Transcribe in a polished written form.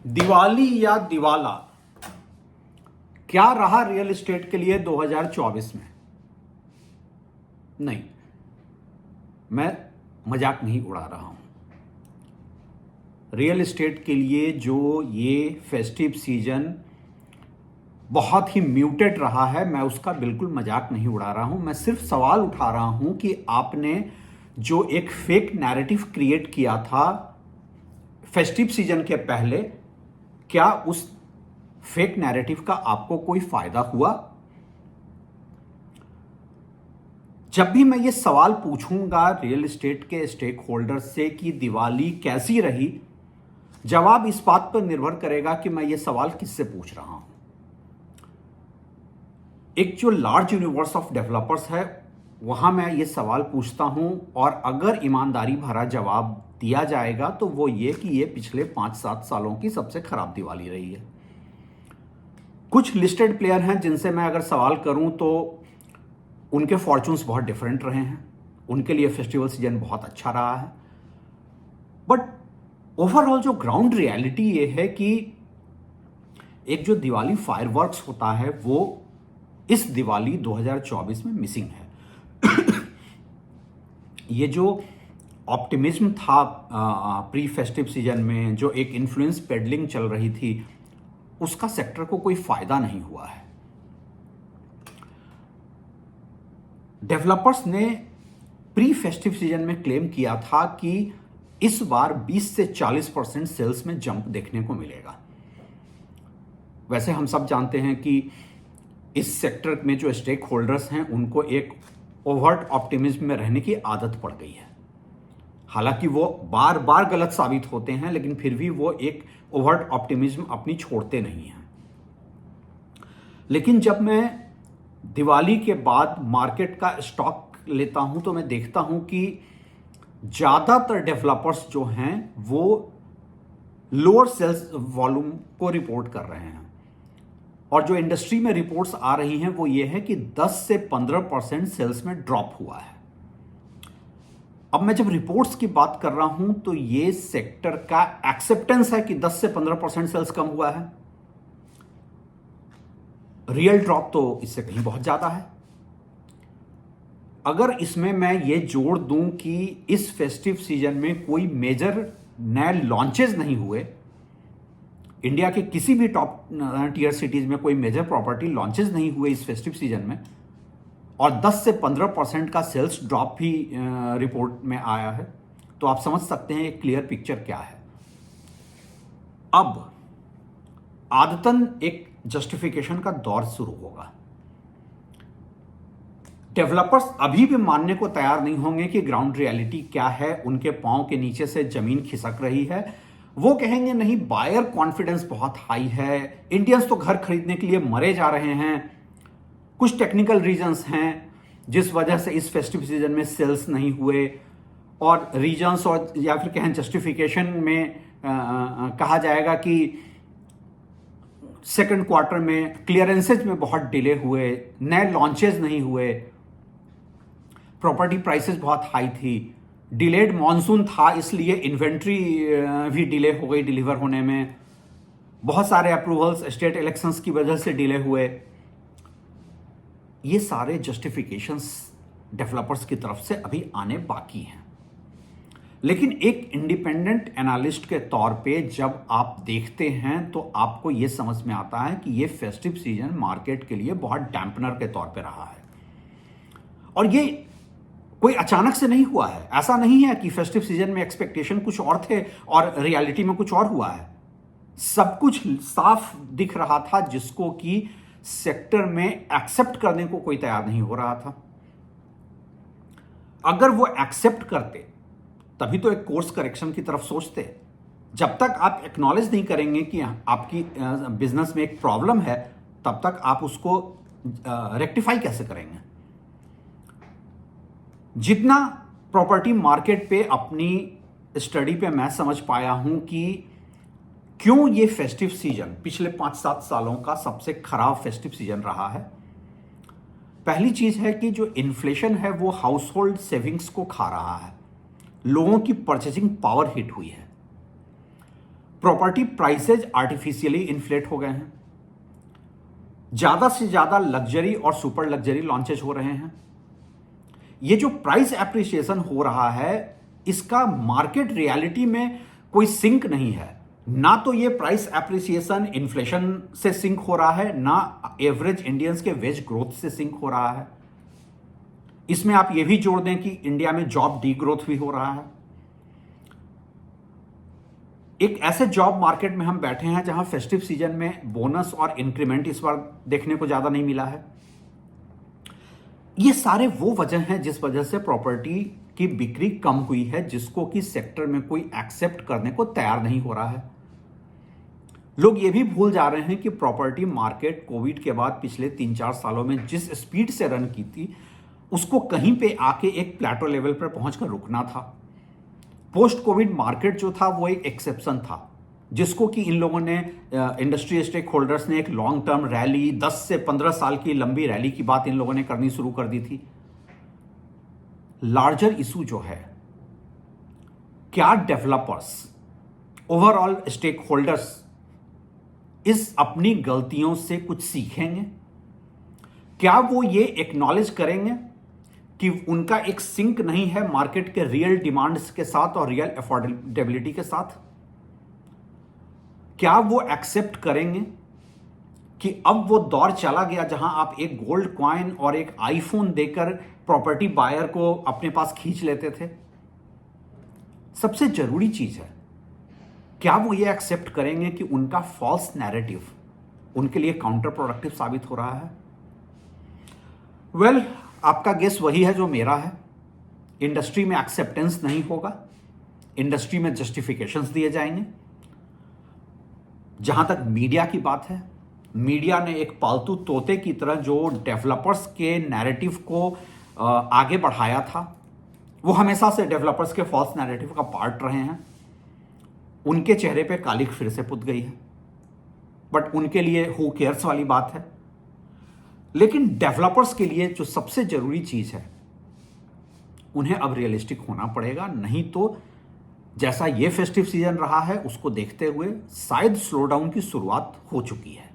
दिवाली या दिवाला क्या रहा रियल एस्टेट के लिए 2024 में? नहीं, मैं मजाक नहीं उड़ा रहा हूं। रियल एस्टेट के लिए जो ये फेस्टिव सीजन बहुत ही म्यूटेड रहा है, मैं उसका बिल्कुल मजाक नहीं उड़ा रहा हूं। मैं सिर्फ सवाल उठा रहा हूं कि आपने जो एक फेक नैरेटिव क्रिएट किया था फेस्टिव सीजन के पहले, क्या उस फेक नैरेटिव का आपको कोई फायदा हुआ? जब भी मैं ये सवाल पूछूंगा रियल एस्टेट के स्टेक होल्डर से कि दिवाली कैसी रही, जवाब इस बात पर निर्भर करेगा कि मैं ये सवाल किससे पूछ रहा हूं। एक जो लार्ज यूनिवर्स ऑफ डेवलपर्स है, वहां मैं ये सवाल पूछता हूं और अगर ईमानदारी भरा जवाब दिया जाएगा तो वो ये कि ये पिछले 5-7 सालों की सबसे खराब दिवाली रही है। कुछ लिस्टेड प्लेयर हैं जिनसे मैं अगर सवाल करूं तो उनके फॉर्चून्स बहुत डिफरेंट रहे हैं, उनके लिए फेस्टिवल सीजन बहुत अच्छा रहा है। बट ओवरऑल जो ग्राउंड रियलिटी ये है कि एक जो दिवाली फायरवर्क्स होता है वो इस दिवाली 2024 में मिसिंग है। ये जो ऑप्टिमिज्म था प्री फेस्टिव सीजन में, जो एक इन्फ्लुएंस पेडलिंग चल रही थी, उसका सेक्टर को कोई फायदा नहीं हुआ है। डेवलपर्स ने प्री फेस्टिव सीजन में क्लेम किया था कि इस बार 20 से 40% सेल्स में जंप देखने को मिलेगा। वैसे हम सब जानते हैं कि इस सेक्टर में जो स्टेक होल्डर्स हैं उनको एक ओवर्ट ऑप्टिमिज्म में रहने की आदत पड़ गई है। हालांकि वो बार बार गलत साबित होते हैं, लेकिन फिर भी वो एक ओवर्ट ऑप्टिमिज्म अपनी छोड़ते नहीं हैं। लेकिन जब मैं दिवाली के बाद मार्केट का स्टॉक लेता हूं तो मैं देखता हूं कि ज्यादातर डेवलपर्स जो हैं वो लोअर सेल्स वॉल्यूम को रिपोर्ट कर रहे हैं। और जो इंडस्ट्री में रिपोर्ट्स आ रही हैं वो ये है कि 10 से 15% सेल्स में ड्रॉप हुआ है। अब मैं जब रिपोर्ट्स की बात कर रहा हूं तो ये सेक्टर का एक्सेप्टेंस है कि 10 से 15% सेल्स कम हुआ है। रियल ड्रॉप तो इससे कहीं बहुत ज्यादा है। अगर इसमें मैं ये जोड़ दूं कि इस फेस्टिव सीजन में कोई मेजर नए लॉन्चेस नहीं हुए, इंडिया के किसी भी टॉप टीयर सिटीज में कोई मेजर प्रॉपर्टी लॉन्चेस नहीं हुए इस फेस्टिव सीजन में, और 10 से 15% का सेल्स ड्रॉप भी रिपोर्ट में आया है, तो आप समझ सकते हैं एक क्लियर पिक्चर क्या है। अब आदतन एक जस्टिफिकेशन का दौर शुरू होगा। डेवलपर्स अभी भी मानने को तैयार नहीं होंगे कि ग्राउंड रियलिटी क्या है, उनके पांव के नीचे से जमीन खिसक रही है। वो कहेंगे नहीं, बायर कॉन्फिडेंस बहुत हाई है, इंडियंस तो घर खरीदने के लिए मरे जा रहे हैं, कुछ टेक्निकल रीजंस हैं जिस वजह से इस फेस्टिव सीजन में सेल्स नहीं हुए, और रीजंस और या फिर कहें जस्टिफिकेशन में कहा जाएगा कि सेकंड क्वार्टर में क्लियरेंसेज में बहुत डिले हुए, नए लॉन्चेस नहीं हुए, प्रॉपर्टी प्राइसेस बहुत हाई थी, डिलेड मॉनसून था इसलिए इन्वेंट्री भी डिले हो गई डिलीवर होने में, बहुत सारे अप्रूवल्स स्टेट इलेक्शंस की वजह से डिले हुए। ये सारे जस्टिफिकेशंस डेवलपर्स की तरफ से अभी आने बाकी हैं। लेकिन एक इंडिपेंडेंट एनालिस्ट के तौर पे जब आप देखते हैं तो आपको यह समझ में आता है कि यह फेस्टिव सीजन मार्केट के लिए बहुत डैम्पनर के तौर पे रहा है। और ये कोई अचानक से नहीं हुआ है। ऐसा नहीं है कि फेस्टिव सीजन में एक्सपेक्टेशन कुछ और थे और रियलिटी में कुछ और हुआ है। सब कुछ साफ दिख रहा था, जिसको कि सेक्टर में एक्सेप्ट करने को कोई तैयार नहीं हो रहा था। अगर वो एक्सेप्ट करते तभी तो एक कोर्स करेक्शन की तरफ सोचते। जब तक आप एक्नॉलेज नहीं करेंगे कि आपकी बिजनेस में एक प्रॉब्लम है, तब तक आप उसको रेक्टिफाई कैसे करेंगे? जितना प्रॉपर्टी मार्केट पे अपनी स्टडी पे मैं समझ पाया हूं कि क्यों ये फेस्टिव सीजन पिछले 5-7 सालों का सबसे खराब फेस्टिव सीजन रहा है, पहली चीज है कि जो इन्फ्लेशन है वो हाउस होल्ड सेविंग्स को खा रहा है। लोगों की परचेसिंग पावर हिट हुई है। प्रॉपर्टी प्राइसेज आर्टिफिशियली इन्फ्लेट हो गए हैं, ज्यादा से ज्यादा लग्जरी और सुपर लग्जरी लॉन्चेज हो रहे हैं। ये जो प्राइस एप्रिसिएशन हो रहा है, इसका मार्केट रियलिटी में कोई सिंक नहीं है। ना तो ये प्राइस एप्रिसिएशन इन्फ्लेशन से सिंक हो रहा है, ना एवरेज इंडियंस के वेज ग्रोथ से सिंक हो रहा है। इसमें आप ये भी जोड़ दें कि इंडिया में जॉब डी ग्रोथ भी हो रहा है। एक ऐसे जॉब मार्केट में हम बैठे हैं जहां फेस्टिव सीजन में बोनस और इंक्रीमेंट इस बार देखने को ज्यादा नहीं मिला है। ये सारे वो वजह हैं जिस वजह से प्रॉपर्टी की बिक्री कम हुई है, जिसको कि सेक्टर में कोई एक्सेप्ट करने को तैयार नहीं हो रहा है। लोग ये भी भूल जा रहे हैं कि प्रॉपर्टी मार्केट कोविड के बाद पिछले 3-4 सालों में जिस स्पीड से रन की थी, उसको कहीं पे आके एक प्लेटो लेवल पर पहुंचकर रुकना था। पोस्ट कोविड मार्केट जो था वो एक एक्सेप्शन था, जिसको कि इन लोगों ने इंडस्ट्री स्टेक होल्डर्स ने एक लॉन्ग टर्म रैली, 10 से 15 साल की लंबी रैली की बात इन लोगों ने करनी शुरू कर दी थी। लार्जर इशू जो है, क्या डेवलपर्स, ओवरऑल स्टेक होल्डर्स इस अपनी गलतियों से कुछ सीखेंगे? क्या वो ये एक्नॉलेज करेंगे कि उनका एक सिंक नहीं है मार्केट के रियल डिमांड्स के साथ और रियल अफोर्डेबिलिटी के साथ? क्या वो एक्सेप्ट करेंगे कि अब वो दौर चला गया जहां आप एक गोल्ड कॉइन और एक आईफोन देकर प्रॉपर्टी बायर को अपने पास खींच लेते थे? सबसे जरूरी चीज है, क्या वो ये एक्सेप्ट करेंगे कि उनका फॉल्स नैरेटिव उनके लिए काउंटर प्रोडक्टिव साबित हो रहा है? वेल, आपका गेस वही है जो मेरा है। इंडस्ट्री में एक्सेप्टेंस नहीं होगा, इंडस्ट्री में जस्टिफिकेशंस दिए जाएंगे। जहां तक मीडिया की बात है, मीडिया ने एक पालतू तोते की तरह जो डेवलपर्स के नैरेटिव को आगे बढ़ाया था, वो हमेशा से डेवलपर्स के फॉल्स नैरेटिव का पार्ट रहे हैं। उनके चेहरे पे कालिख फिर से पुत गई है, बट उनके लिए हु केयर्स वाली बात है। लेकिन डेवलपर्स के लिए जो सबसे जरूरी चीज है, उन्हें अब रियलिस्टिक होना पड़ेगा, नहीं तो जैसा ये फेस्टिव सीजन रहा है उसको देखते हुए शायद स्लो डाउन की शुरुआत हो चुकी है।